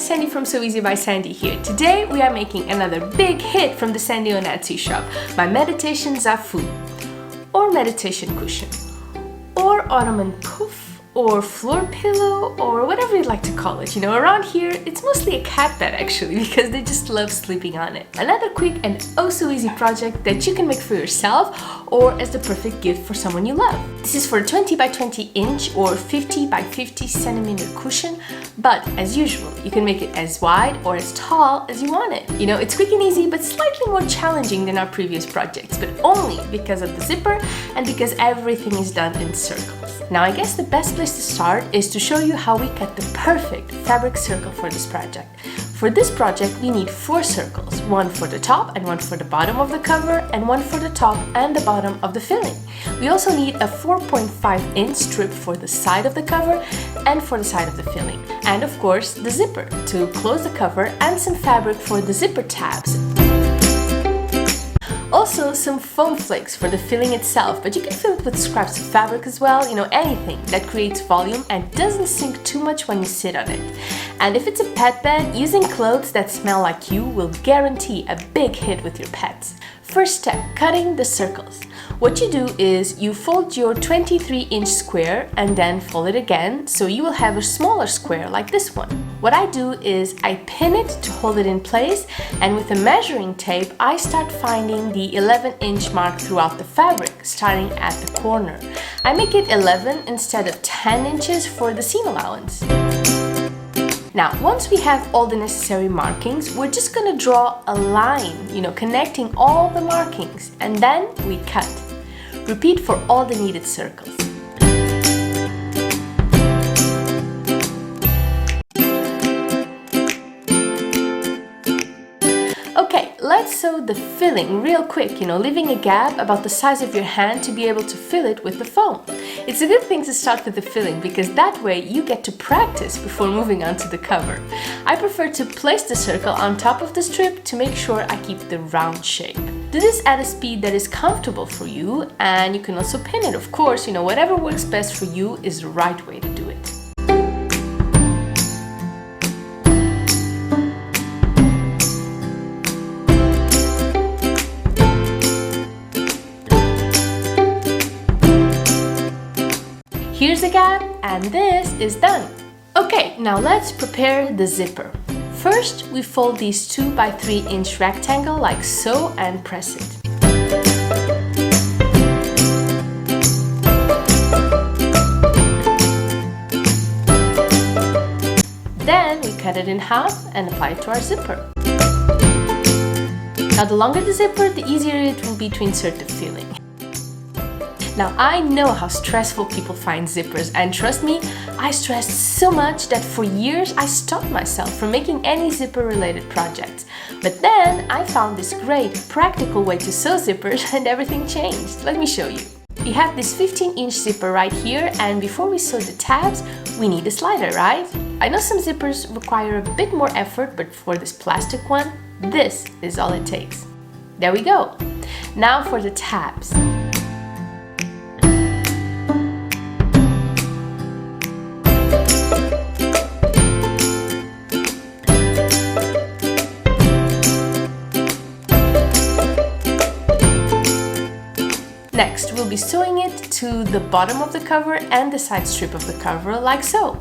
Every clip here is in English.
Sandy from So Easy by Sandy here. Today we are making another big hit from the Sandy on Etsy shop, my meditation Zafu, or meditation cushion, or Ottoman Pouf, or floor pillow, or whatever you'd like to call it. You know, around here it's mostly a cat bed actually, because they just love sleeping on it. Another quick and oh so easy project that you can make for yourself or as the perfect gift for someone you love. This is for a 20 by 20 inch or 50 by 50 centimeter cushion, but as usual, you can make it as wide or as tall as you want it. You know, it's quick and easy, but slightly more challenging than our previous projects, but only because of the zipper and because everything is done in circles. Now, I guess the best place to start is to show you how we cut the perfect fabric circle for this project. For this project, we need 4 circles, one for the top and one for the bottom of the cover, and one for the top and the bottom of the filling. We also need a 4.5 inch strip for the side of the cover and for the side of the filling. And of course, the zipper to close the cover and some fabric for the zipper tabs. Also, some foam flakes for the filling itself, but you can fill it with scraps of fabric as well, you know, anything that creates volume and doesn't sink too much when you sit on it. And if it's a pet bed, using clothes that smell like you will guarantee a big hit with your pets. First step, cutting the circles. What you do is you fold your 23-inch square and then fold it again, so you will have a smaller square like this one. What I do is I pin it to hold it in place, and with a measuring tape I start finding the 11-inch mark throughout the fabric, starting at the corner. I make it 11 instead of 10 inches for the seam allowance. Now, once we have all the necessary markings, we're just gonna draw a line, you know, connecting all the markings, and then we cut. Repeat for all the needed circles. Okay, let's sew the filling real quick, you know, leaving a gap about the size of your hand to be able to fill it with the foam. It's a good thing to start with the filling because that way you get to practice before moving on to the cover. I prefer to place the circle on top of the strip to make sure I keep the round shape. Do this at a speed that is comfortable for you, and you can also pin it, of course, you know, whatever works best for you is the right way to do it. Here's a gap, and this is done. Okay, now let's prepare the zipper. First, we fold these 2 by 3 inch rectangle like so and press it. Then we cut it in half and apply it to our zipper. Now, the longer the zipper, the easier it will be to insert the filling. Now, I know how stressful people find zippers, and trust me, I stressed so much that for years I stopped myself from making any zipper-related projects. But then I found this great, practical way to sew zippers and everything changed. Let me show you. We have this 15-inch zipper right here, and before we sew the tabs, we need a slider, right? I know some zippers require a bit more effort, but for this plastic one, this is all it takes. There we go. Now for the tabs. Next, we'll be sewing it to the bottom of the cover and the side strip of the cover, like so.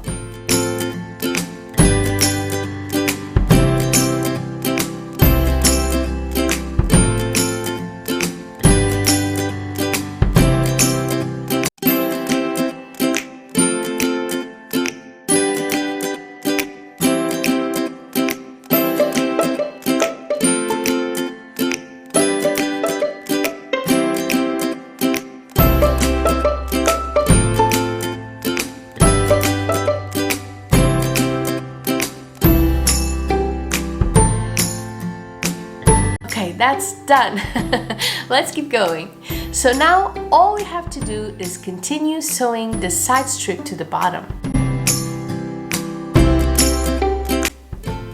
Okay, that's done. Let's keep going. So now all we have to do is continue sewing the side strip to the bottom.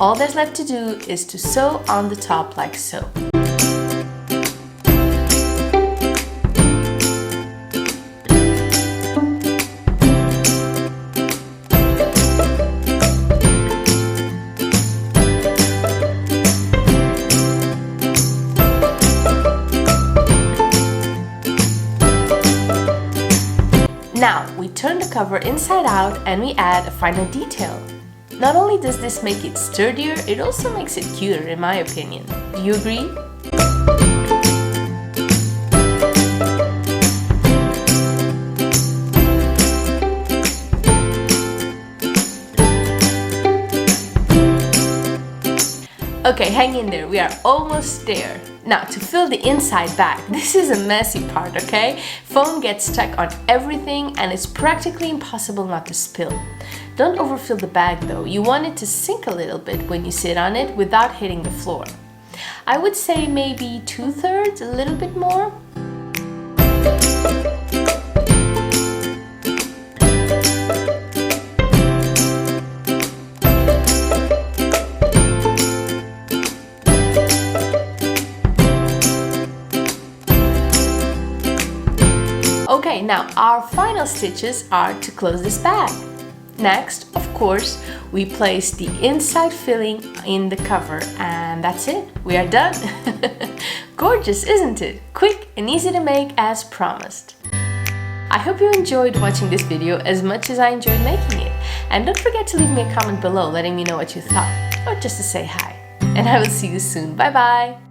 All there's left to do is to sew on the top like so. cover inside out and we add a final detail. Not only does this make it sturdier, it also makes it cuter in my opinion. Do you agree? Okay, hang in there, we are almost there. Now, to fill the inside bag, this is a messy part, okay? Foam gets stuck on everything and it's practically impossible not to spill. Don't overfill the bag though, you want it to sink a little bit when you sit on it without hitting the floor. I would say maybe 2/3, a little bit more. Okay, now our final stitches are to close this bag. Next, of course, we place the inside filling in the cover and that's it, we are done. Gorgeous, isn't it? Quick and easy to make as promised. I hope you enjoyed watching this video as much as I enjoyed making it. And don't forget to leave me a comment below letting me know what you thought, or just to say hi. And I will see you soon. Bye bye!